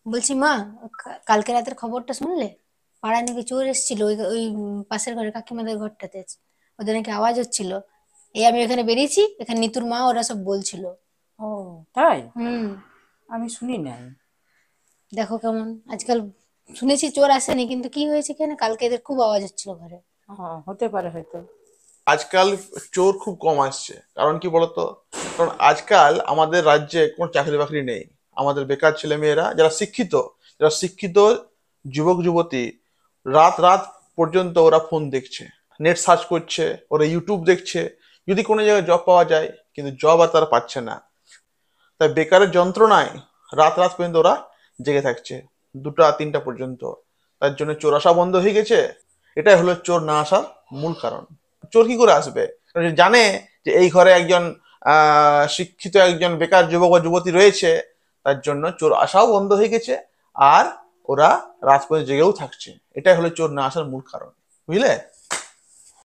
বলছি মা, কালকে রাতের খবরটা শুনলে? পাড়ায় নাকি চোর এসেছিল ওই ওই পাশের ঘরে কাকিমাদের ঘরটাতে। ওদের নাকি আওয়াজ হচ্ছিল। এই আমি এখানে বেরিয়েছি, এখানে নিতুর মা ওরা সব বলছিল। ও, তাই? হুম। আমি শুনি নাই। দেখো কেমন আজকাল। শুনেছি চোর আসেনি, কিন্তু কি হয়েছে কেন কালকে এদের খুব আওয়াজ হচ্ছিল ঘরে। ও, হতে পারে হয়তো। আজকাল চোর খুব কম আসছে, কারণ কি বলতো? কারণ আজকাল আমাদের রাজ্যে কোনো চাকরি বাকরি নেই। আমাদের বেকার ছেলে মেয়েরা যারা শিক্ষিত যুবক যুবতী, রাত রাত পর্যন্ত ওরা ফোন দেখছে, নেট সার্চ করছে, ওরা ইউটিউব দেখছে, যদি কোনো জায়গায় জব পাওয়া যায়, কিন্তু জব আর তারা পাচ্ছে না। তাই বেকারের যন্ত্রণায় রাত রাত পর্যন্ত ওরা জেগে থাকছে, 2টা 3টা পর্যন্ত। তার জন্য চোর আসা বন্ধ হয়ে গেছে। এটাই হলো চোর না আসার মূল কারণ। চোর কি করে আসবে? কারণ সে জানে যে এই ঘরে একজন শিক্ষিত একজন বেকার যুবক বা যুবতী রয়েছে। তার জন্য চোর আসাও বন্ধ হয়ে গেছে। আর ওরা রাত পর্যন্ত জেগেও থাকছে। এটাই হলো চোর না আসার মূল কারণ। বুঝলে?